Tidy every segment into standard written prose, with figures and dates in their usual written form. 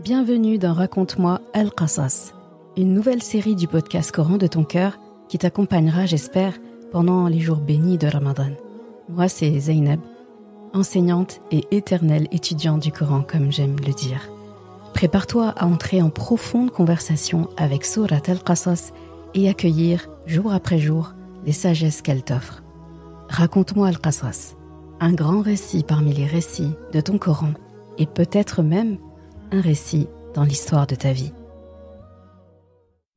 Bienvenue dans Raconte-moi Al-Qasas, une nouvelle série du podcast Coran de ton cœur qui t'accompagnera, j'espère, pendant les jours bénis de Ramadan. Moi, c'est Zainab, enseignante et éternelle étudiante du Coran, comme j'aime le dire. Prépare-toi à entrer en profonde conversation avec Surat Al-Qasas et accueillir, jour après jour, les sagesses qu'elle t'offre. Raconte-moi Al-Qasas, un grand récit parmi les récits de ton Coran et peut-être même un récit dans l'histoire de ta vie.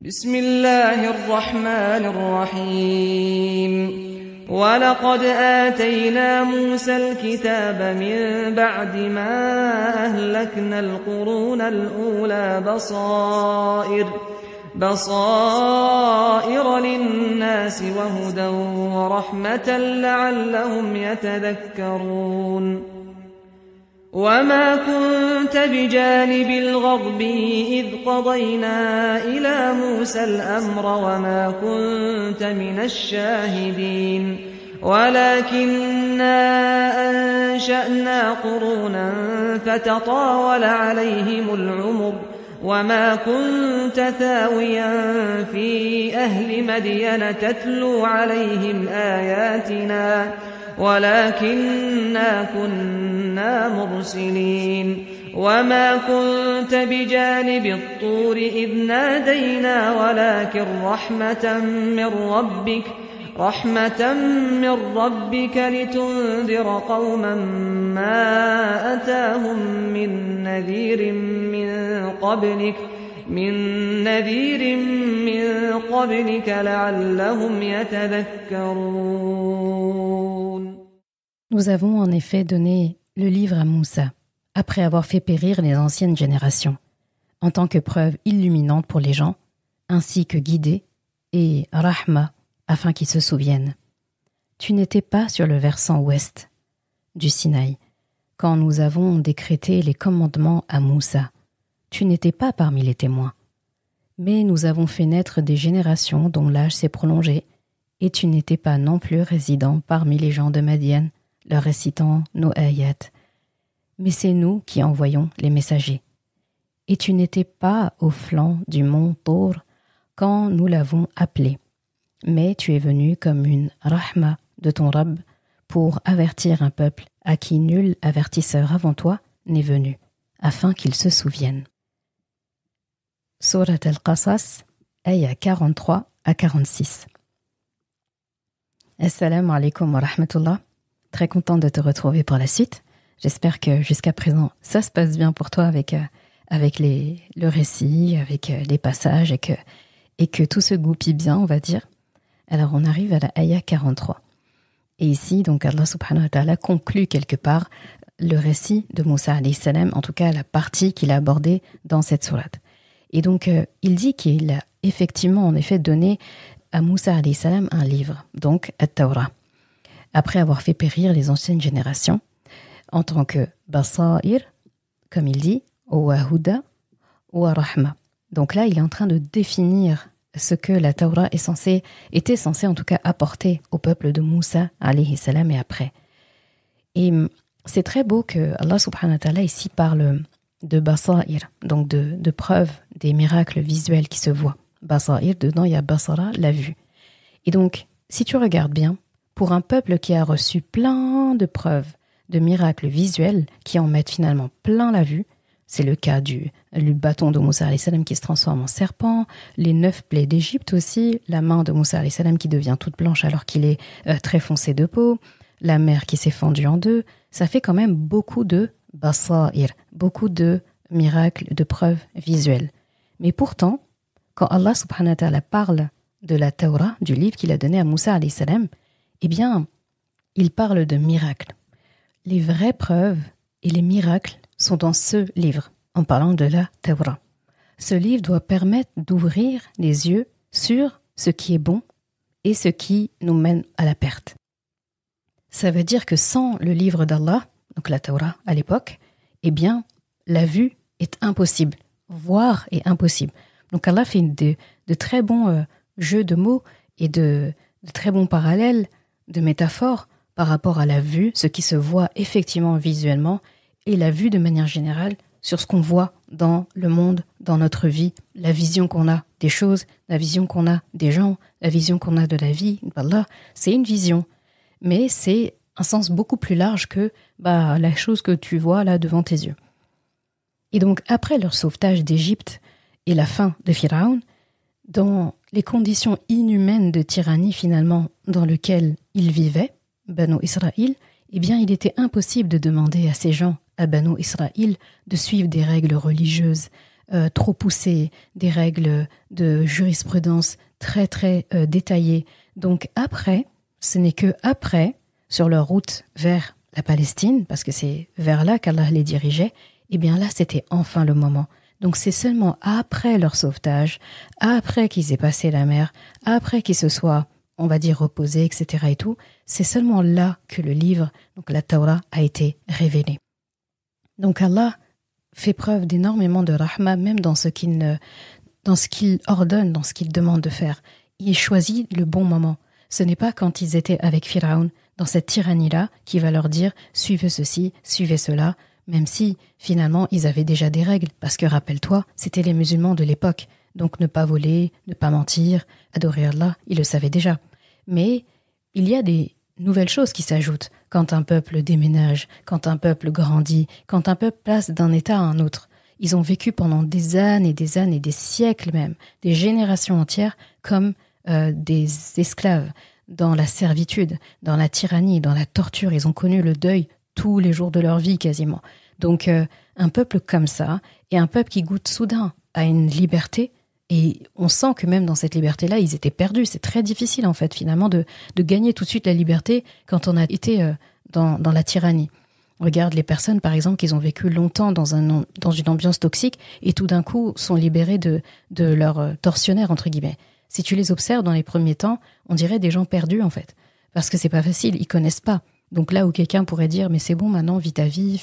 Bismillahirrahmanirrahim. وَلَقَدْ آتَيْنَا مُوسَى الْكِتَابَ مِنْ بَعْدِ مَا أَهْلَكْنَا الْقُرُونَ الْأُولَى بَصَائِرَ لِلنَّاسِ وَهُدًى وَرَحْمَةً لَعَلَّهُمْ يَتَذَكَّرُونَ وَمَا كُنْتَ بِجَانِبِ الْغَرْبِ إِذْ قَضَيْنَا إِلَى مُوسَى الْأَمْرَ وَمَا كُنْتَ مِنَ الشَّاهِدِينَ وَلَكِنَّا أَنشَأْنَا قُرُونًا فَتَطَاوَلَ عَلَيْهِمُ الْعُمُرُ وَمَا كُنْتَ ثَاوِيًا فِي أَهْلِ مَدْيَنَ تَتْلُو عَلَيْهِمْ آيَاتِنَا وَلَكِنَّا كُنَّا مُرْسِلِينَ وَمَا كُنْتَ بِجَانِبِ الطُّورِ إِذْ نَادَيْنَا وَلَكِنْ رَحْمَةً مِّن رَّبِّكَ لِتُنذِرَ قَوْمًا مَّا أَتَاهُم مِّن نَّذِيرٍ مِّن قَبْلِكَ لَعَلَّهُمْ يَتَذَكَّرُونَ. Nous avons en effet donné le livre à Moussa, après avoir fait périr les anciennes générations, en tant que preuve illuminante pour les gens, ainsi que guidée, et rahma, afin qu'ils se souviennent. Tu n'étais pas sur le versant ouest du Sinaï, quand nous avons décrété les commandements à Moussa. Tu n'étais pas parmi les témoins. Mais nous avons fait naître des générations dont l'âge s'est prolongé, et tu n'étais pas non plus résident parmi les gens de Madian, leur récitant nos ayats. Mais c'est nous qui envoyons les messagers. Et tu n'étais pas au flanc du mont Tour quand nous l'avons appelé. Mais tu es venu comme une rahma de ton Rabb pour avertir un peuple à qui nul avertisseur avant toi n'est venu, afin qu'ils se souviennent. Surat Al-Qasas, ayah 43 à 46. Assalamu alaikum wa rahmatullah. Très contente de te retrouver pour la suite. J'espère que jusqu'à présent, ça se passe bien pour toi avec le récit, avec les passages et que tout se goupille bien, on va dire. Alors, on arrive à la ayah 43. Et ici, donc, Allah subhanahu wa ta'ala conclut quelque part le récit de Moussa alayhi salam, en tout cas la partie qu'il a abordée dans cette sourate. Et donc, il dit qu'il a effectivement, en effet, donné à Moussa alayhi salam un livre, donc At-Tawra, après avoir fait périr les anciennes générations, en tant que Basair, comme il dit, ou Huda, ou Rahma. Donc là, il est en train de définir ce que la Tawra était censée en tout cas apporter au peuple de Moussa alayhi salam et après. Et c'est très beau que Allah subhanahu wa ta'ala ici parle de Basair, donc de preuves des miracles visuels qui se voient. Basair, dedans il y a Basara, la vue. Et donc, si tu regardes bien, pour un peuple qui a reçu plein de preuves, de miracles visuels qui en mettent finalement plein la vue, c'est le cas du bâton de Moussa alayhi salam qui se transforme en serpent, les 9 plaies d'Égypte aussi, la main de Moussa alayhi salam qui devient toute blanche alors qu'il est très foncé de peau, la mer qui s'est fendue en deux. Ça fait quand même beaucoup de basair, beaucoup de miracles, de preuves visuelles. Mais pourtant, quand Allah subhanahu wa ta'ala parle de la Tawra, du livre qu'il a donné à Moussa alayhi salam, eh bien, il parle de miracles. Les vraies preuves et les miracles sont dans ce livre, en parlant de la Tawra. Ce livre doit permettre d'ouvrir les yeux sur ce qui est bon et ce qui nous mène à la perte. Ça veut dire que sans le livre d'Allah, donc la Tawra à l'époque, eh bien, la vue est impossible, voir est impossible. Donc Allah fait de très bons jeux de mots et de très bons parallèles, de métaphores par rapport à la vue, ce qui se voit effectivement visuellement, et la vue de manière générale sur ce qu'on voit dans le monde, dans notre vie, la vision qu'on a des choses, la vision qu'on a des gens, la vision qu'on a de la vie, d'Allah, c'est une vision. Mais c'est un sens beaucoup plus large que la chose que tu vois là devant tes yeux. Et donc, après leur sauvetage d'Égypte et la fin de Pharaon, dans les conditions inhumaines de tyrannie finalement dans lesquelles ils vivaient, Banu Israël, eh bien, il était impossible de demander à ces gens, à Banu Israël, de suivre des règles religieuses trop poussées, des règles de jurisprudence très très détaillées. Donc après, ce n'est que après, sur leur route vers la Palestine, parce que c'est vers là qu'Allah les dirigeait, eh bien là, c'était enfin le moment. Donc c'est seulement après leur sauvetage, après qu'ils aient passé la mer, après qu'ils se soient, on va dire, reposés, etc. et tout, c'est seulement là que le livre, donc la Torah, a été révélé. Donc Allah fait preuve d'énormément de rahma, même dans ce qu'il ordonne, dans ce qu'il demande de faire. Il choisit le bon moment. Ce n'est pas quand ils étaient avec Pharaon, dans cette tyrannie-là, qu'il va leur dire « suivez ceci, suivez cela », même si, finalement, ils avaient déjà des règles. Parce que, rappelle-toi, c'était les musulmans de l'époque. Donc, ne pas voler, ne pas mentir, adorer Allah, ils le savaient déjà. Mais il y a des nouvelles choses qui s'ajoutent quand un peuple déménage, quand un peuple grandit, quand un peuple passe d'un état à un autre. Ils ont vécu pendant des années, des siècles même, des générations entières, comme des esclaves, dans la servitude, dans la tyrannie, dans la torture. Ils ont connu le deuil tous les jours de leur vie quasiment. Donc un peuple comme ça, et un peuple qui goûte soudain à une liberté, et on sent que même dans cette liberté-là, ils étaient perdus. C'est très difficile en fait finalement de gagner tout de suite la liberté quand on a été dans la tyrannie. Regarde les personnes par exemple qui ont vécu longtemps dans une ambiance toxique et tout d'un coup sont libérées de leur tortionnaire entre guillemets. Si tu les observes dans les premiers temps, on dirait des gens perdus en fait, parce que c'est pas facile, ils connaissent pas. Donc là où quelqu'un pourrait dire mais c'est bon maintenant, vis ta vie,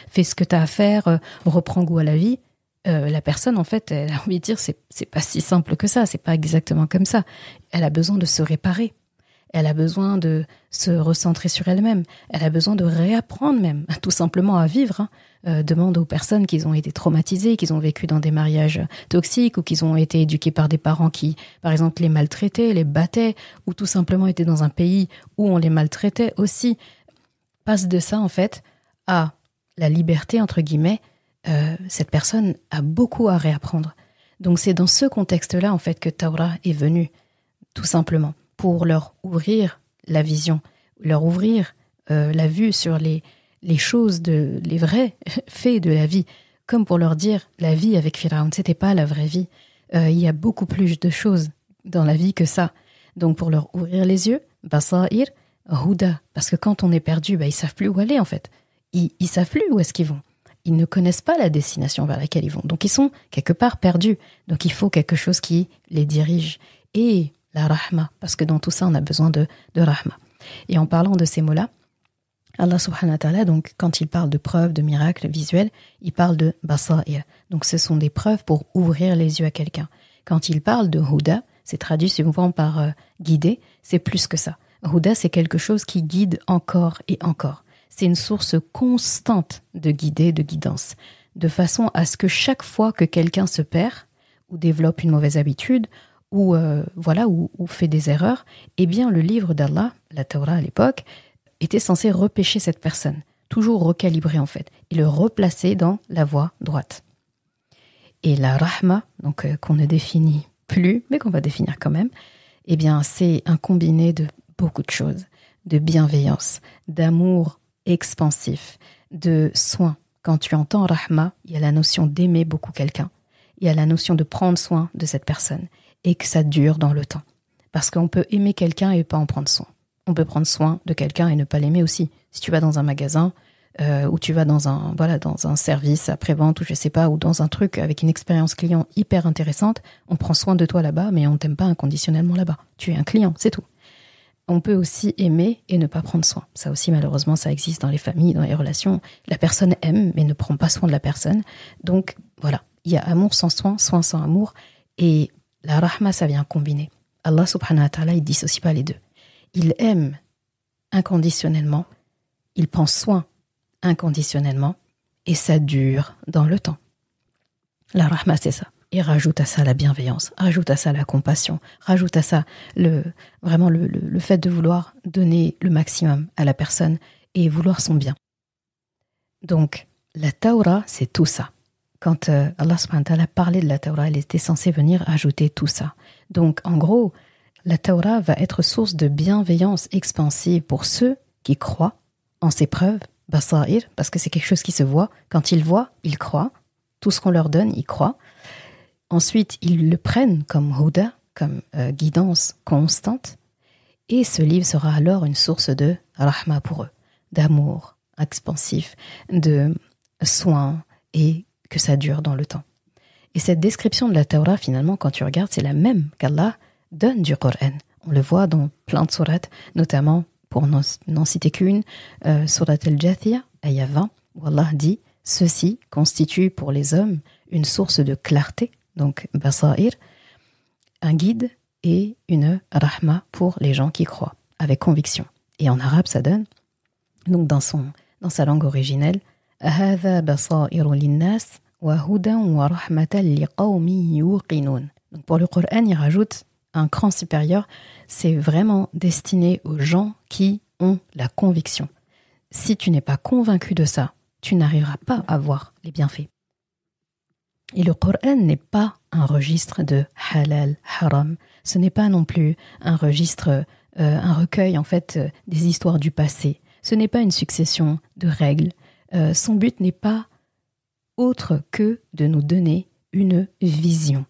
fais ce que tu as à faire, reprends goût à la vie, la personne en fait elle a envie de dire c'est pas si simple que ça, c'est pas exactement comme ça. Elle a besoin de se réparer, elle a besoin de se recentrer sur elle-même, elle a besoin de réapprendre même tout simplement à vivre. Demande aux personnes qui ont été traumatisées, qui ont vécu dans des mariages toxiques ou qui ont été éduquées par des parents qui, par exemple, les maltraitaient, les battaient, ou tout simplement étaient dans un pays où on les maltraitait aussi. Passe de ça, en fait, à la liberté, entre guillemets, cette personne a beaucoup à réapprendre. Donc c'est dans ce contexte-là, en fait, que Torah est venue, tout simplement, pour leur ouvrir la vision, leur ouvrir la vue sur les choses, les vrais faits de la vie, comme pour leur dire la vie avec Pharaon, c'était pas la vraie vie. Il y a beaucoup plus de choses dans la vie que ça. Donc pour leur ouvrir les yeux, Basair, Huda, parce que quand on est perdu, ils savent plus où aller en fait. Ils savent plus où est-ce qu'ils vont. Ils ne connaissent pas la destination vers laquelle ils vont. Donc ils sont quelque part perdus. Donc il faut quelque chose qui les dirige. Et la rahma, parce que dans tout ça on a besoin de rahma. Et en parlant de ces mots-là, Allah subhanahu wa ta'ala, donc, quand il parle de preuves, de miracles visuels, il parle de basair. Donc, ce sont des preuves pour ouvrir les yeux à quelqu'un. Quand il parle de huda, c'est traduit souvent par guider, c'est plus que ça. Huda, c'est quelque chose qui guide encore et encore. C'est une source constante de guider, de guidance, de façon à ce que chaque fois que quelqu'un se perd, ou développe une mauvaise habitude, ou fait des erreurs, eh bien, le livre d'Allah, la Torah à l'époque, était censé repêcher cette personne, toujours recalibrer en fait, et le replacer dans la voie droite. Et la rahma, donc qu'on ne définit plus, mais qu'on va définir quand même, eh bien c'est un combiné de beaucoup de choses, de bienveillance, d'amour expansif, de soin. Quand tu entends rahma, il y a la notion d'aimer beaucoup quelqu'un, il y a la notion de prendre soin de cette personne, et que ça dure dans le temps. Parce qu'on peut aimer quelqu'un et pas en prendre soin. On peut prendre soin de quelqu'un et ne pas l'aimer aussi. Si tu vas dans un magasin, ou tu vas dans un service après-vente, ou je sais pas, ou dans un truc avec une expérience client hyper intéressante, on prend soin de toi là-bas, mais on t'aime pas inconditionnellement là-bas. Tu es un client, c'est tout. On peut aussi aimer et ne pas prendre soin. Ça aussi, malheureusement, ça existe dans les familles, dans les relations. La personne aime, mais ne prend pas soin de la personne. Donc, voilà. Il y a amour sans soin, soin sans amour. Et la rahma, ça vient combiner. Allah subhanahu wa ta'ala, il dissocie pas les deux. Il aime inconditionnellement, il prend soin inconditionnellement, et ça dure dans le temps. La rahma, c'est ça. Et rajoute à ça la bienveillance, rajoute à ça la compassion, rajoute à ça vraiment le fait de vouloir donner le maximum à la personne et vouloir son bien. Donc, la Taura, c'est tout ça. Quand Allah subhanahu wa ta'ala parlait de la Taura, elle était censée venir ajouter tout ça. Donc, en gros, la Taura va être source de bienveillance expansive pour ceux qui croient en ses preuves, basair, parce que c'est quelque chose qui se voit. Quand ils voient, ils croient. Tout ce qu'on leur donne, ils croient. Ensuite, ils le prennent comme huda, comme guidance constante. Et ce livre sera alors une source de rahma pour eux, d'amour expansif, de soin et que ça dure dans le temps. Et cette description de la Taura, finalement, quand tu regardes, c'est la même qu'Allah donne du Coran. On le voit dans plein de sourates, notamment, pour n'en citer qu'une, Surat al-Jathiyah, ayah 20, où Allah dit « Ceci constitue pour les hommes une source de clarté, donc basair, un guide et une rahma pour les gens qui croient, avec conviction. » Et en arabe, ça donne, donc dans sa langue originelle, « Hadha basairu linnas wa hudan wa rahmatan liqawmin yuqinun » Donc pour le Coran, il rajoute un cran supérieur, c'est vraiment destiné aux gens qui ont la conviction. Si tu n'es pas convaincu de ça, tu n'arriveras pas à voir les bienfaits. Et le Coran n'est pas un registre de halal, haram. Ce n'est pas non plus un registre, un recueil en fait des histoires du passé. Ce n'est pas une succession de règles. Son but n'est pas autre que de nous donner une vision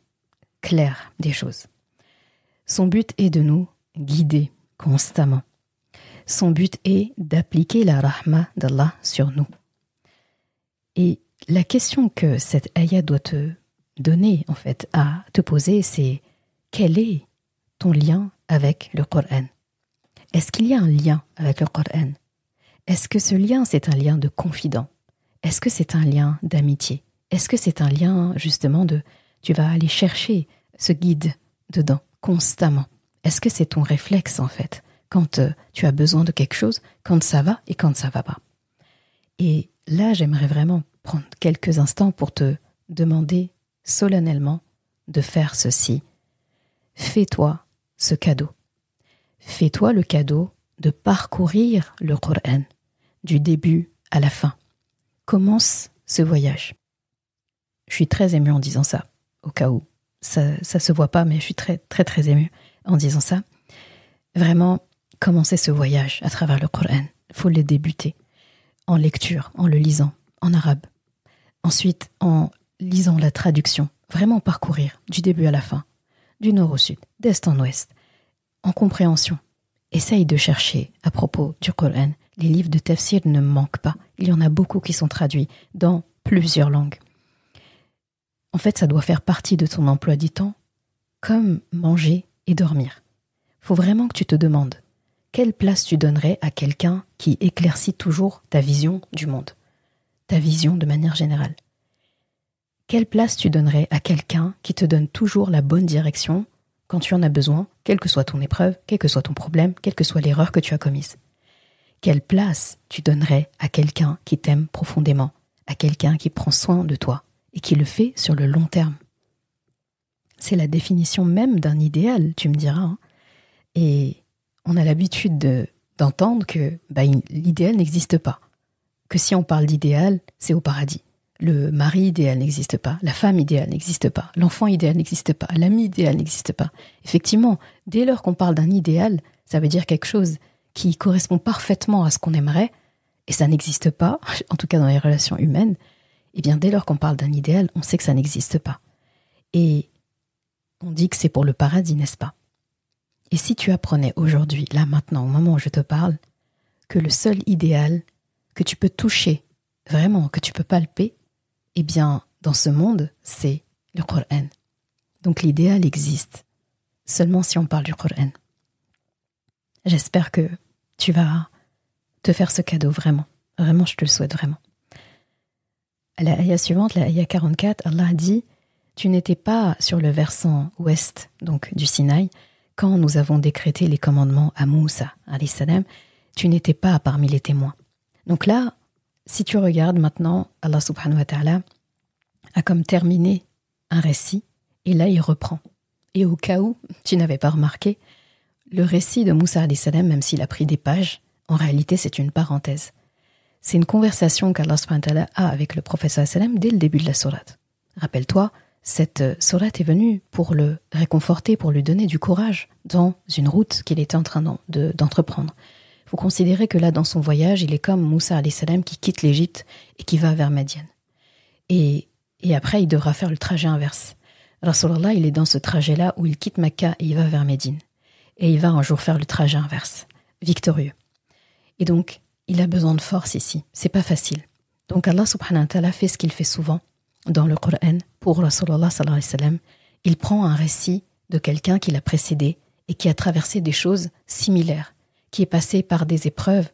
claire des choses. Son but est de nous guider constamment. Son but est d'appliquer la rahma d'Allah sur nous. Et la question que cette ayah doit te donner, en fait, à te poser, c'est quel est ton lien avec le Coran? Est-ce qu'il y a un lien avec le Coran? Est-ce que ce lien, c'est un lien de confident? Est-ce que c'est un lien d'amitié? Est-ce que c'est un lien, justement, tu vas aller chercher ce guide dedans constamment? Est-ce que c'est ton réflexe, en fait, quand tu as besoin de quelque chose, quand ça va et quand ça va pas? Et là, j'aimerais vraiment prendre quelques instants pour te demander solennellement de faire ceci. Fais-toi ce cadeau. Fais-toi le cadeau de parcourir le Coran du début à la fin. Commence ce voyage. Je suis très émue en disant ça, au cas où ça se voit pas, mais je suis très très très émue en disant ça. Vraiment, commencer ce voyage à travers le Coran. Il faut le débuter en lecture, en le lisant, en arabe. Ensuite, en lisant la traduction, vraiment parcourir du début à la fin, du nord au sud, d'est en ouest, en compréhension. Essaye de chercher, à propos du Coran, les livres de tafsir ne manquent pas. Il y en a beaucoup qui sont traduits dans plusieurs langues. En fait, ça doit faire partie de ton emploi du temps, comme manger et dormir. Il faut vraiment que tu te demandes quelle place tu donnerais à quelqu'un qui éclaircit toujours ta vision du monde, ta vision de manière générale. Quelle place tu donnerais à quelqu'un qui te donne toujours la bonne direction quand tu en as besoin, quelle que soit ton épreuve, quel que soit ton problème, quelle que soit l'erreur que tu as commise? Quelle place tu donnerais à quelqu'un qui t'aime profondément, à quelqu'un qui prend soin de toi et qui le fait sur le long terme? C'est la définition même d'un idéal, tu me diras. Hein. Et on a l'habitude d'entendre que l'idéal n'existe pas. Que si on parle d'idéal, c'est au paradis. Le mari idéal n'existe pas, la femme idéale n'existe pas, l'enfant idéal n'existe pas, l'ami idéal n'existe pas. Effectivement, dès lors qu'on parle d'un idéal, ça veut dire quelque chose qui correspond parfaitement à ce qu'on aimerait, et ça n'existe pas, en tout cas dans les relations humaines. Et bien dès lors qu'on parle d'un idéal, on sait que ça n'existe pas. Et on dit que c'est pour le paradis, n'est-ce pas? Et si tu apprenais aujourd'hui, là maintenant, au moment où je te parle, que le seul idéal que tu peux toucher, vraiment, que tu peux palper, eh bien, dans ce monde, c'est le Coran. Donc l'idéal existe, seulement si on parle du Coran. J'espère que tu vas te faire ce cadeau, vraiment. Vraiment, je te le souhaite, vraiment. À la ayah suivante, la ayah 44, Allah dit « Tu n'étais pas sur le versant ouest, donc du Sinaï, quand nous avons décrété les commandements à Moussa, alayhi salam, tu n'étais pas parmi les témoins. » Donc là, si tu regardes maintenant, Allah subhanahu wa ta'ala a comme terminé un récit, et là il reprend. Et au cas où tu n'avais pas remarqué, le récit de Moussa alayhi salam, même s'il a pris des pages, en réalité c'est une parenthèse. C'est une conversation qu'Allah subhanahu wa ta'ala a avec le prophète sallallahu alayhi wa sallam dès le début de la sourate. Rappelle-toi, cette sourate est venue pour le réconforter, pour lui donner du courage dans une route qu'il était en train d'entreprendre. Il faut considérer que là, dans son voyage, il est comme Moussa alayhi salam qui quitte l'Égypte et qui va vers Madian. Et après, il devra faire le trajet inverse. Rasulallah, il est dans ce trajet-là où il quitte Mecca et il va vers Médine. Et il va un jour faire le trajet inverse, victorieux. Et donc, il a besoin de force ici. C'est pas facile. Donc Allah subhanahu wa ta'ala fait ce qu'il fait souvent dans le Coran pour Rasulallah sallallahu alayhi wa sallam. Il prend un récit de quelqu'un qui l'a précédé et qui a traversé des choses similaires, qui est passé par des épreuves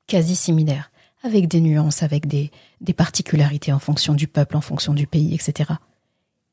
quasi similaires, avec des nuances, avec des particularités en fonction du peuple, en fonction du pays, etc.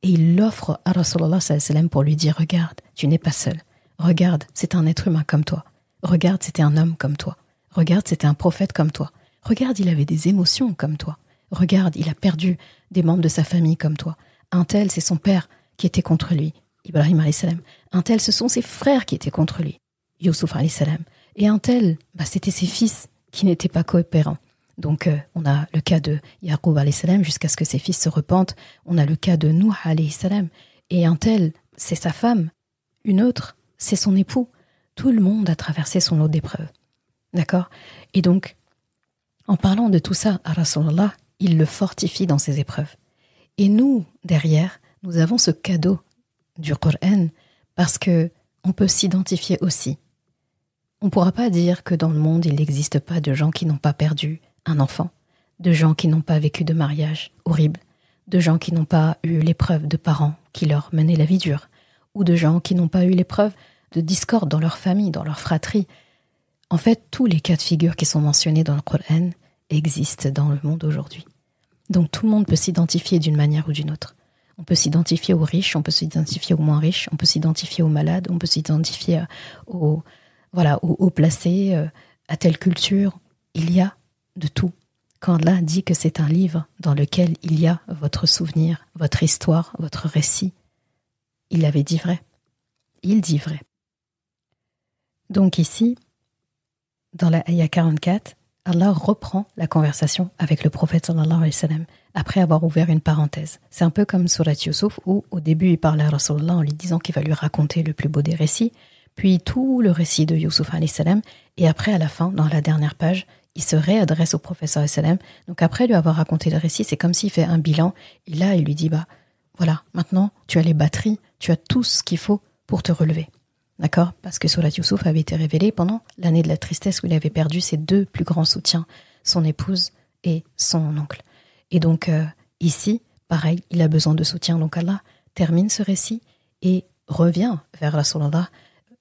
Et il l'offre à Rasulallah sallallahu alayhi wa sallam pour lui dire « Regarde, tu n'es pas seul. Regarde, c'est un être humain comme toi. Regarde, c'était un homme comme toi. Regarde, c'était un prophète comme toi. Regarde, il avait des émotions comme toi. Regarde, il a perdu des membres de sa famille comme toi. Un tel, c'est son père qui était contre lui, Ibrahim alayhi salam. Un tel, ce sont ses frères qui étaient contre lui, Youssouf alayhi salam. Et un tel, c'était ses fils qui n'étaient pas coopérants. Donc, on a le cas de Yaqub alayhi salam jusqu'à ce que ses fils se repentent. On a le cas de Nuh alayhi salam. Et un tel, c'est sa femme. Une autre, c'est son époux. Tout le monde a traversé son lot d'épreuves. D'accord ? Et donc, en parlant de tout ça à Rasulallah, il le fortifie dans ses épreuves. Et nous, derrière, nous avons ce cadeau du Coran parce que on peut s'identifier aussi. On ne pourra pas dire que dans le monde, il n'existe pas de gens qui n'ont pas perdu un enfant, de gens qui n'ont pas vécu de mariage horrible, de gens qui n'ont pas eu l'épreuve de parents qui leur menaient la vie dure, ou de gens qui n'ont pas eu l'épreuve de discorde dans leur famille, dans leur fratrie. En fait, tous les cas de figure qui sont mentionnés dans le Coran existent dans le monde aujourd'hui. Donc tout le monde peut s'identifier d'une manière ou d'une autre. On peut s'identifier aux riches, on peut s'identifier aux moins riches, on peut s'identifier aux malades, on peut s'identifier aux placés, à telle culture. Il y a de tout. Quand Allah dit que c'est un livre dans lequel il y a votre souvenir, votre histoire, votre récit, il avait dit vrai. Il dit vrai. Donc ici, dans la ayah 44, Allah reprend la conversation avec le prophète sallallahu alayhi wa sallam après avoir ouvert une parenthèse. C'est un peu comme Surat Yusuf où au début il parle à Rasulullah en lui disant qu'il va lui raconter le plus beau des récits, puis tout le récit de Yusuf alayhi salam, et après à la fin, dans la dernière page, il se réadresse au prophète sallallahu alayhi wa sallam. Donc après lui avoir raconté le récit, c'est comme s'il fait un bilan, et là il lui dit voilà, maintenant tu as les batteries, tu as tout ce qu'il faut pour te relever. D'accord ? Parce que Surat Yusuf avait été révélé pendant l'année de la tristesse où il avait perdu ses deux plus grands soutiens, son épouse et son oncle. Et donc ici, pareil, il a besoin de soutien. Donc Allah termine ce récit et revient vers Rasulallah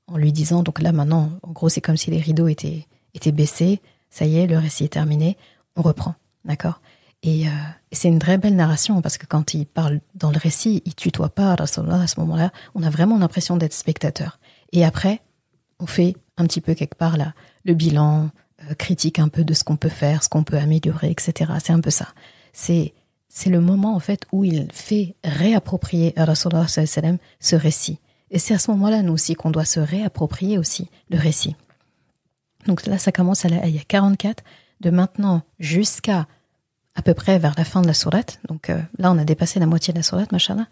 en lui disant, donc là maintenant, en gros c'est comme si les rideaux étaient baissés, ça y est, le récit est terminé, on reprend. D'accord ? Et c'est une très belle narration parce que quand il parle dans le récit, il tutoie pas Rasulallah à ce moment-là, on a vraiment l'impression d'être spectateur. Et après, on fait un petit peu quelque part là, le bilan, critique un peu de ce qu'on peut faire, ce qu'on peut améliorer, etc. C'est un peu ça. C'est le moment en fait où il fait réapproprier à Rasulullah sallallahu alayhi wa sallam ce récit. Et c'est à ce moment-là, nous aussi, qu'on doit se réapproprier aussi le récit. Donc là, ça commence à la ayah 44, de maintenant jusqu'à à peu près vers la fin de la sourate. Donc là, on a dépassé la moitié de la sourate, machallah.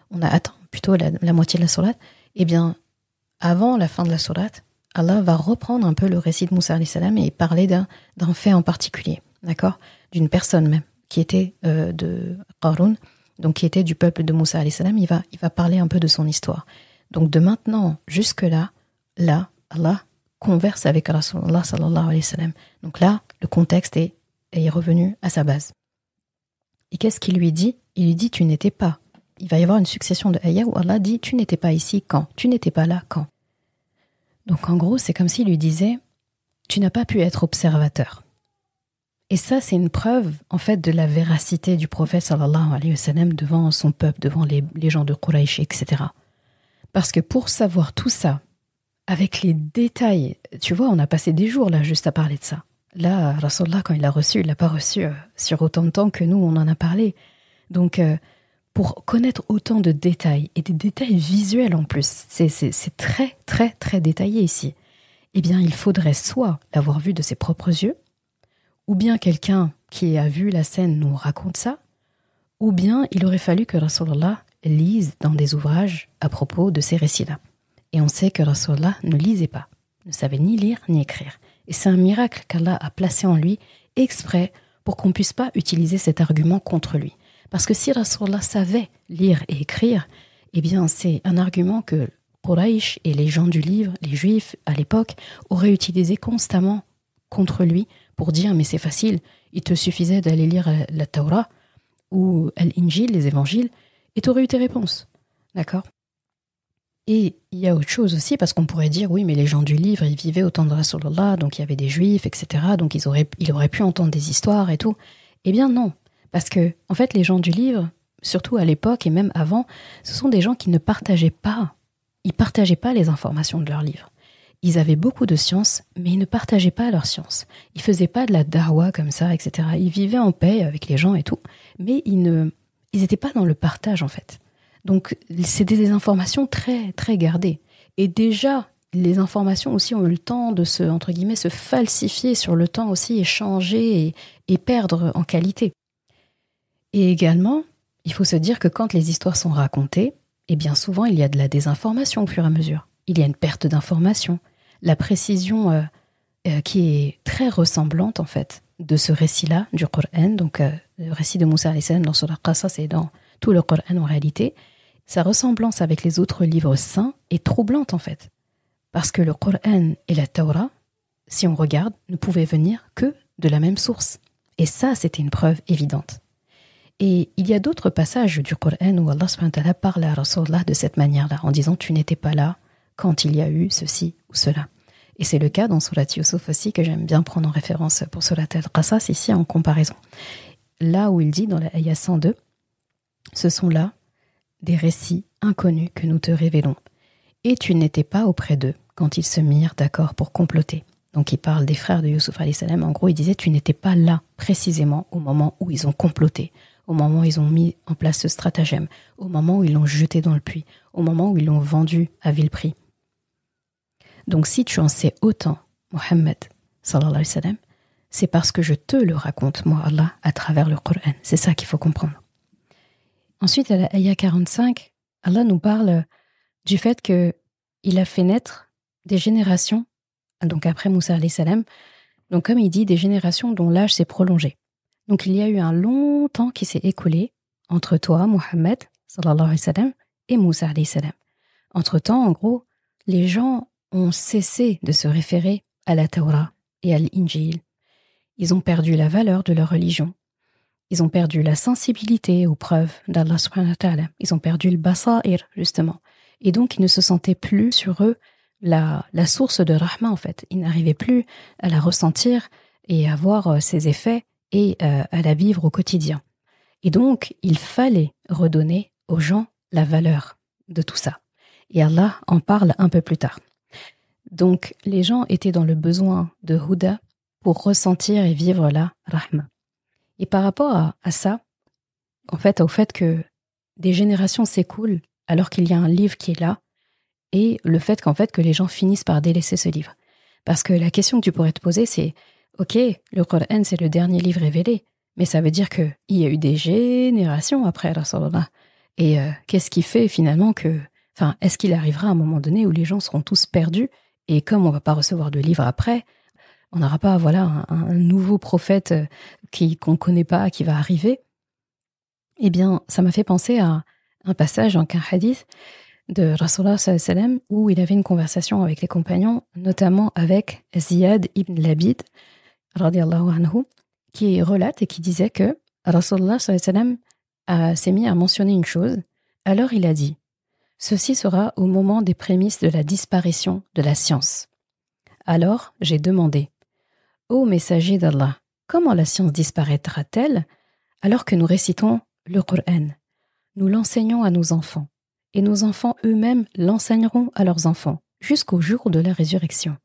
On a atteint plutôt la moitié de la sourate. Eh bien, avant la fin de la sourate, Allah va reprendre un peu le récit de Moussa alayhi salam et parler d'un fait en particulier, d'accord ? D'une personne même, qui était de Qarun, donc qui était du peuple de Moussa alayhi salam. Il va parler un peu de son histoire. Donc de maintenant jusque-là, Allah converse avec Rasulullah sallallahu alayhi wa sallam. Donc là, le contexte est revenu à sa base. Et qu'est-ce qu'il lui dit ? Il lui dit, tu n'étais pas. Il va y avoir une succession de ayahs où Allah dit, tu n'étais pas ici quand ? Tu n'étais pas là quand ? Donc en gros, c'est comme s'il lui disait, tu n'as pas pu être observateur. Et ça, c'est une preuve, en fait, de la véracité du prophète sallallahu alayhi wa sallam devant son peuple, devant les gens de Quraysh, etc. Parce que pour savoir tout ça, avec les détails, tu vois, on a passé des jours là juste à parler de ça. Là, Rasulullah, quand il l'a reçu, il l'a pas reçu sur autant de temps que nous, on en a parlé. Donc, pour connaître autant de détails, et des détails visuels en plus, c'est très, très, très détaillé ici, eh bien, il faudrait soit l'avoir vu de ses propres yeux, ou bien quelqu'un qui a vu la scène nous raconte ça, ou bien il aurait fallu que Rasulullah lise dans des ouvrages à propos de ces récits-là. Et on sait que Rasulullah ne lisait pas, ne savait ni lire ni écrire. Et c'est un miracle qu'Allah a placé en lui exprès pour qu'on ne puisse pas utiliser cet argument contre lui. Parce que si Rasulullah savait lire et écrire, eh bien c'est un argument que Quraysh et les gens du livre, les juifs à l'époque, auraient utilisé constamment contre lui pour dire mais c'est facile, il te suffisait d'aller lire la Torah ou l'Injil, les évangiles, et tu aurais eu tes réponses. D'accord ? Et il y a autre chose aussi, parce qu'on pourrait dire, oui, mais les gens du livre, ils vivaient au temps de Rasulullah, donc il y avait des juifs, etc., donc il aurait pu entendre des histoires et tout. Eh bien non, parce que, en fait, les gens du livre, surtout à l'époque et même avant, ce sont des gens qui ne partageaient pas. Ils partageaient pas les informations de leur livre. Ils avaient beaucoup de science, mais ils ne partageaient pas leur science. Ils faisaient pas de la da'wa comme ça, etc. Ils vivaient en paix avec les gens et tout, mais ils étaient pas dans le partage, en fait. Donc, c'était des informations très, très gardées. Et déjà, les informations aussi ont eu le temps de entre guillemets, se falsifier sur le temps aussi, et changer et perdre en qualité. Et également, il faut se dire que quand les histoires sont racontées, eh bien souvent, il y a de la désinformation au fur et à mesure. Il y a une perte d'information. La précision qui est très ressemblante, en fait, de ce récit-là, du Coran, donc le récit de Moussa alayhi salam dans Surah Qasas et dans tout le Coran en réalité, sa ressemblance avec les autres livres saints est troublante en fait. Parce que le Coran et la Torah, si on regarde, ne pouvaient venir que de la même source. Et ça, c'était une preuve évidente. Et il y a d'autres passages du Coran où Allah subhanahu wa ta'ala parle à Rasulullah de cette manière-là, en disant « Tu n'étais pas là quand il y a eu ceci ou cela ». Et c'est le cas dans Surat Yusuf aussi, que j'aime bien prendre en référence pour Surat Al-Qasas, ici en comparaison. Là où il dit dans la ayah 102, ce sont là des récits inconnus que nous te révélons. Et tu n'étais pas auprès d'eux quand ils se mirent d'accord pour comploter. Donc il parle des frères de Yusuf alayhi salam. En gros, il disait tu n'étais pas là précisément au moment où ils ont comploté, au moment où ils ont mis en place ce stratagème, au moment où ils l'ont jeté dans le puits, au moment où ils l'ont vendu à vil prix. Donc si tu en sais autant, Mohammed, sallallahu alayhi wa sallam, c'est parce que je te le raconte, moi Allah, à travers le Coran. C'est ça qu'il faut comprendre. Ensuite, à la ayah 45, Allah nous parle du fait qu'il a fait naître des générations, donc après Moussa alayhi salam, donc comme il dit, des générations dont l'âge s'est prolongé. Donc il y a eu un long temps qui s'est écoulé entre toi, Mohammed, sallallahu alayhi wa sallam, et Moussa alayhi salam. Entre-temps, en gros, les gens ont cessé de se référer à la Torah et à l'Injil. Ils ont perdu la valeur de leur religion. Ils ont perdu la sensibilité aux preuves d'Allah subhanahu wa ta'ala. Ils ont perdu le basair, justement. Et donc, ils ne se sentaient plus sur eux la source de rahma, en fait. Ils n'arrivaient plus à la ressentir et à voir ses effets et à la vivre au quotidien. Et donc, il fallait redonner aux gens la valeur de tout ça. Et Allah en parle un peu plus tard. Donc, les gens étaient dans le besoin de Huda pour ressentir et vivre la rahma. Et par rapport à ça, en fait, au fait que des générations s'écoulent alors qu'il y a un livre qui est là, et le fait qu'en fait que les gens finissent par délaisser ce livre. Parce que la question que tu pourrais te poser, c'est ok, le Coran c'est le dernier livre révélé, mais ça veut dire qu'il y a eu des générations après Rasulullah. Et qu'est-ce qui fait finalement que, est-ce qu'il arrivera un moment donné où les gens seront tous perdus, et comme on ne va pas recevoir de livre après, on n'aura pas un nouveau prophète qu'on ne connaît pas, qui va arriver. Eh bien, ça m'a fait penser à un passage dans un hadith de Rasulullah sallallahu alayhi wa sallam où il avait une conversation avec les compagnons, notamment avec Ziyad ibn Labid, radiyallahu anhu, qui relate et qui disait que Rasulullah sallallahu alayhi wa sallam s'est mis à mentionner une chose. Alors il a dit « Ceci sera au moment des prémices de la disparition de la science. » Alors j'ai demandé Ô messager d'Allah, comment la science disparaîtra-t-elle alors que nous récitons le Coran? Nous l'enseignons à nos enfants, et nos enfants eux-mêmes l'enseigneront à leurs enfants, jusqu'au jour de la résurrection.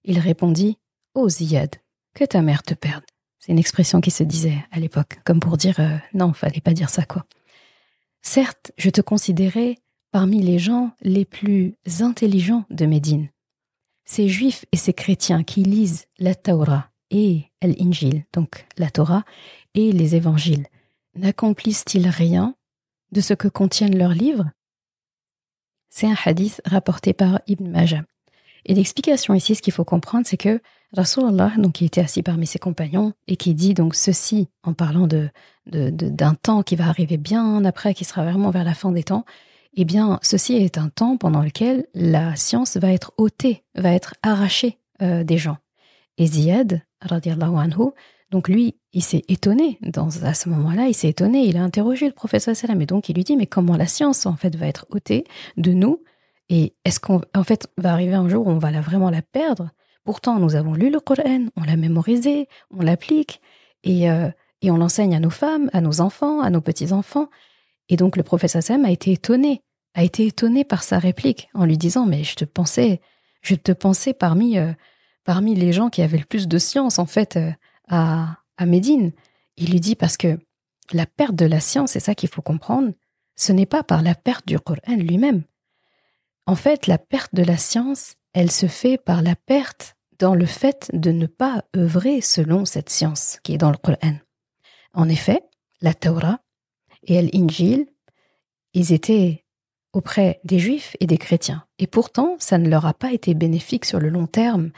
Il répondit, Ô Ziyad, que ta mère te perde. C'est une expression qui se disait à l'époque, comme pour dire non, fallait pas dire ça, quoi. certes, je te considérais parmi les gens les plus intelligents de Médine. Ces juifs et ces chrétiens qui lisent la Torah et l'Injil, donc la Torah et les évangiles, n'accomplissent-ils rien de ce que contiennent leurs livres? C'est un hadith rapporté par Ibn Majah. Et l'explication ici, ce qu'il faut comprendre, c'est que Rasulallah, donc qui était assis parmi ses compagnons et qui dit donc ceci en parlant d'un temps qui va arriver bien après, qui sera vraiment vers la fin des temps, eh bien, ceci est un temps pendant lequel la science va être ôtée, va être arrachée des gens. Et Ziyad, radiallahu anhu, donc lui, il s'est étonné, à ce moment-là, il s'est étonné, il a interrogé le prophète sallam, et donc il lui dit, mais comment la science, en fait, va être ôtée de nous? Et est-ce qu'en fait, va arriver un jour où on va vraiment la perdre? Pourtant, nous avons lu le Coran, on l'a mémorisé, on l'applique, et on l'enseigne à nos femmes, à nos enfants, à nos petits-enfants. Et donc le prophète sallam a été étonné par sa réplique, en lui disant, mais je te pensais parmi les gens qui avaient le plus de science, en fait, à Médine. Il lui dit, parce que la perte de la science, c'est ça qu'il faut comprendre, ce n'est pas par la perte du Coran lui-même. En fait, la perte de la science, elle se fait par la perte dans le fait de ne pas œuvrer selon cette science qui est dans le Coran. En effet, la Torah et l'Injil, ils étaient auprès des Juifs et des chrétiens. Et pourtant, ça ne leur a pas été bénéfique sur le long terme,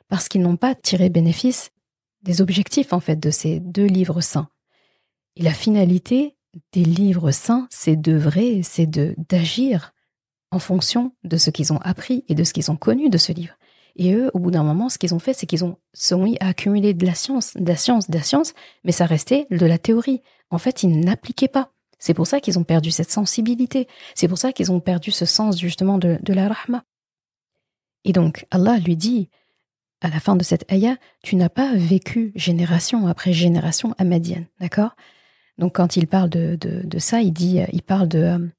parce qu'ils n'ont pas tiré bénéfice des objectifs, en fait, de ces deux livres saints. Et la finalité des livres saints, c'est d'œuvrer, c'est d'agir en fonction de ce qu'ils ont appris et de ce qu'ils ont connu de ce livre. Et eux, au bout d'un moment, ce qu'ils ont fait, c'est qu'ils se sont mis à accumuler de la science, mais ça restait de la théorie. En fait, ils n'appliquaient pas. C'est pour ça qu'ils ont perdu cette sensibilité. C'est pour ça qu'ils ont perdu ce sens, justement, de la rahma. Et donc, Allah lui dit, à la fin de cette ayah, tu n'as pas vécu génération après génération à Madian, d'accord? Donc, quand il parle de ça, il parle de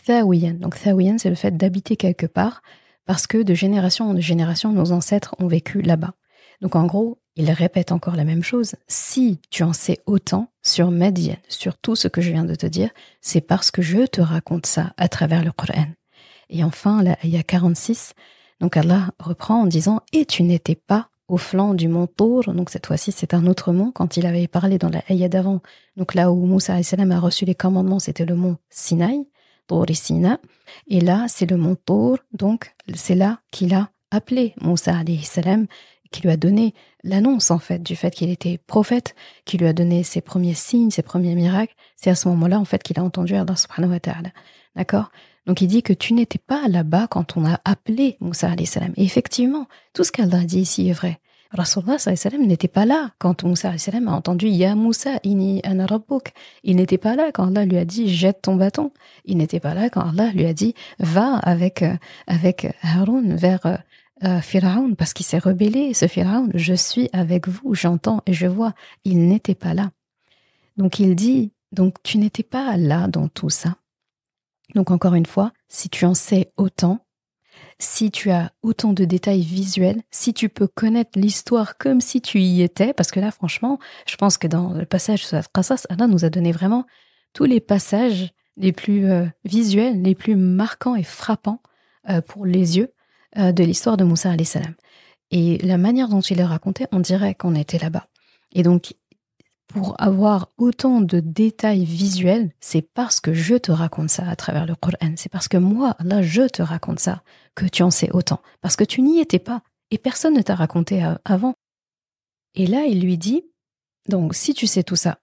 thawiyan. Donc, thawiyan, c'est le fait d'habiter quelque part, parce que de génération en génération, nos ancêtres ont vécu là-bas. Donc, en gros, il répète encore la même chose. Si tu en sais autant sur Madian, sur tout ce que je viens de te dire, c'est parce que je te raconte ça à travers le Coran. Et enfin, la ayah 46, donc Allah reprend en disant « Et tu n'étais pas au flanc du mont Tour ». Donc cette fois-ci, c'est un autre mont. Quand il avait parlé dans la ayah d'avant, donc là où Moussa a reçu les commandements, c'était le mont Sinaï, Tour et Sina. Et là, c'est le mont Tour. Donc c'est là qu'il a appelé Moussa salam, qui lui a donné l'annonce, en fait, du fait qu'il était prophète, qui lui a donné ses premiers signes, ses premiers miracles. C'est à ce moment-là, en fait, qu'il a entendu Allah subhanahu wa ta'ala. D'accord? Donc il dit que tu n'étais pas là-bas quand on a appelé Moussa alayhi salam. Et effectivement, tout ce qu'Allah dit ici est vrai. Rasulullah alayhi salam n'était pas là quand Moussa alayhi salam a entendu Ya Moussa inni ana rabbuk. Il n'était pas là quand Allah lui a dit jette ton bâton. Il n'était pas là quand Allah lui a dit va avec Haroun vers Pharaon, parce qu'il s'est rebellé, ce Pharaon. Je suis avec vous, j'entends et je vois. Il n'était pas là. Donc il dit, donc tu n'étais pas là dans tout ça. Donc encore une fois, si tu en sais autant, si tu as autant de détails visuels, si tu peux connaître l'histoire comme si tu y étais, parce que là franchement, je pense que dans le passage sur la Qasas, Allah nous a donné vraiment tous les passages les plus visuels, les plus marquants et frappants pour les yeux de l'histoire de Moussa alayhi salam. Et la manière dont il le racontait, on dirait qu'on était là-bas. Et donc, pour avoir autant de détails visuels, c'est parce que je te raconte ça à travers le Coran. C'est parce que moi, là, je te raconte ça que tu en sais autant. Parce que tu n'y étais pas et personne ne t'a raconté avant. Et là, il lui dit, donc si tu sais tout ça,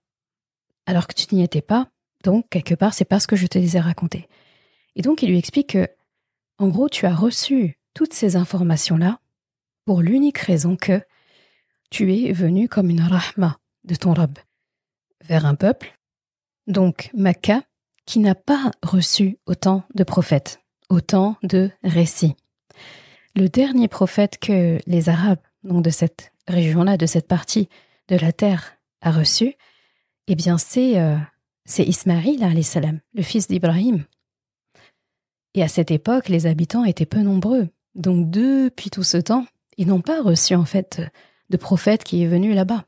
alors que tu n'y étais pas, donc quelque part, c'est parce que je te les ai racontés. Et donc, il lui explique que, en gros, tu as reçu toutes ces informations-là pour l'unique raison que tu es venu comme une rahma de ton Rabb vers un peuple, donc Makka, qui n'a pas reçu autant de prophètes, autant de récits. Le dernier prophète que les Arabes, donc de cette région-là, de cette partie de la terre, a reçu, eh bien c'est Ismaïl alayhi salam, le fils d'Ibrahim. Et à cette époque, les habitants étaient peu nombreux. Donc depuis tout ce temps, ils n'ont pas reçu en fait de prophète qui est venu là-bas.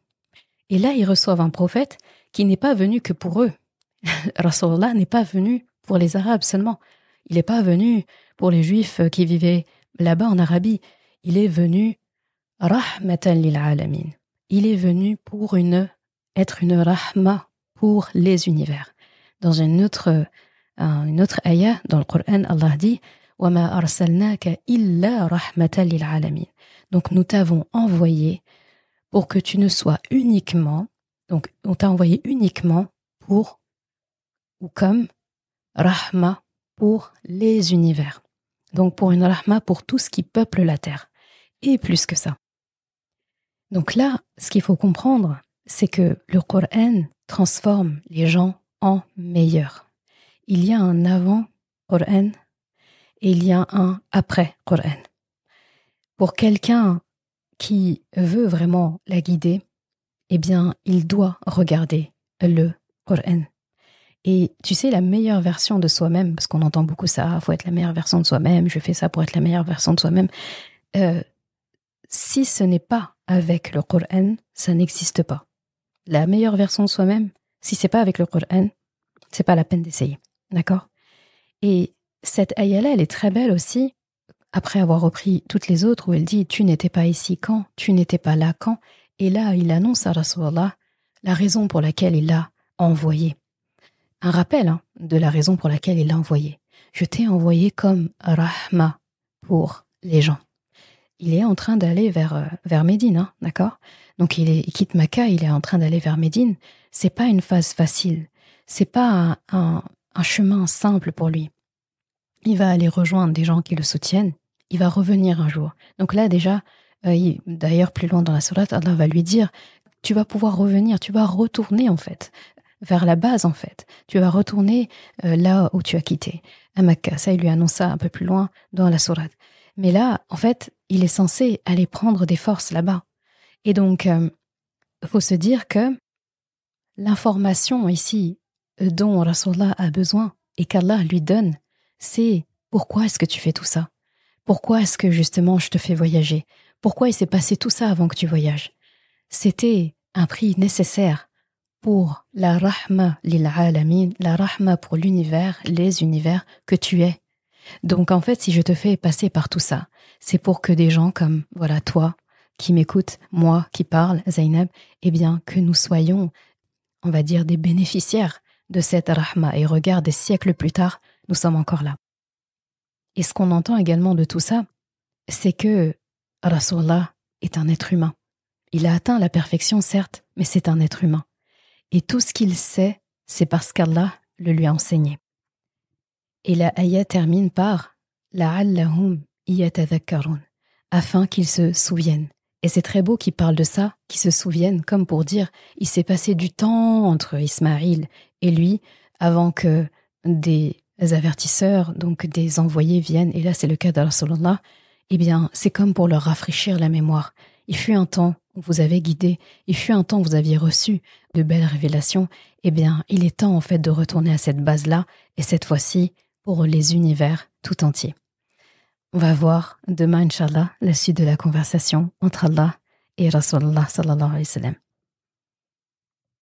Et là, ils reçoivent un prophète qui n'est pas venu que pour eux. Rasulullah n'est pas venu pour les Arabes seulement. Il n'est pas venu pour les Juifs qui vivaient là-bas en Arabie. Il est venu rahmatan lil alamin. Il est venu pour être une rahma pour les univers. Dans une autre ayah dans le Coran, Allah dit وَمَا أَرْسَلْنَاكَ إِلَّا رَحْمَةً لِلْعَالَمِينَ. Donc nous t'avons envoyé pour que tu ne sois uniquement, donc on t'a envoyé uniquement pour ou comme rahma pour les univers. Donc pour une rahma pour tout ce qui peuple la terre. Et plus que ça. Donc là, ce qu'il faut comprendre, c'est que le Coran transforme les gens en meilleurs. Il y a un avant Coran et il y a un après Coran. Pour quelqu'un qui veut vraiment la guider, eh bien, il doit regarder le Coran. Et tu sais, la meilleure version de soi-même, parce qu'on entend beaucoup ça, il faut être la meilleure version de soi-même, je fais ça pour être la meilleure version de soi-même. Si ce n'est pas avec le Coran, ça n'existe pas. La meilleure version de soi-même, si c'est pas avec le Coran, c'est pas la peine d'essayer. D'accord ? Et cette ayah-là, elle est très belle aussi, après avoir repris toutes les autres, où elle dit « Tu n'étais pas ici quand ? Tu n'étais pas là quand ?» Et là, il annonce à Rasulallah la raison pour laquelle il l'a envoyé. Un rappel de la raison pour laquelle il l'a envoyé. Je t'ai envoyé comme rahma pour les gens. Il est en train d'aller vers Médine, d'accord ? Donc il quitte Makkah, il est en train d'aller vers Médine. C'est pas une phase facile. C'est pas un chemin simple pour lui. Il va aller rejoindre des gens qui le soutiennent. Il va revenir un jour. Donc là déjà, d'ailleurs plus loin dans la sourate, Allah va lui dire, tu vas pouvoir revenir, tu vas retourner en fait, vers la base en fait. Tu vas retourner là où tu as quitté, à Makkah. Ça, il lui annonce ça un peu plus loin dans la sourate. Mais là, en fait, il est censé aller prendre des forces là-bas. Et donc, faut se dire que l'information ici dont Rasulullah a besoin et qu'Allah lui donne, c'est pourquoi est-ce que tu fais tout ça ? Pourquoi est-ce que justement je te fais voyager ? Pourquoi il s'est passé tout ça avant que tu voyages ? C'était un prix nécessaire pour la rahma lil alamin, la rahma pour l'univers, les univers que tu es. Donc en fait, si je te fais passer par tout ça, c'est pour que des gens comme, voilà, toi, qui m'écoutes, moi qui parle, Zainab, eh bien que nous soyons, on va dire, des bénéficiaires de cette rahma. Et regarde, des siècles plus tard, nous sommes encore là. Et ce qu'on entend également de tout ça, c'est que Rasulullah est un être humain. Il a atteint la perfection, certes, mais c'est un être humain. Et tout ce qu'il sait, c'est parce qu'Allah le lui a enseigné. Et la ayah termine par « La'allahum yatadhakkarun » afin qu'ils se souviennent. Et c'est très beau qu'ils parlent de ça, qu'ils se souviennent, comme pour dire « il s'est passé du temps entre Ismaïl et lui avant que des avertisseurs, donc des envoyés viennent. » Et là, c'est le cas de Rasulullah. Eh bien, c'est comme pour leur rafraîchir la mémoire. Il fut un temps où vous avez guidé, il fut un temps où vous aviez reçu de belles révélations. Eh bien, il est temps en fait de retourner à cette base-là, et cette fois-ci, pour les univers tout entiers. On va voir demain, Inch'Allah, la suite de la conversation entre Allah et Rasulullah sallallahu alayhi wa sallam.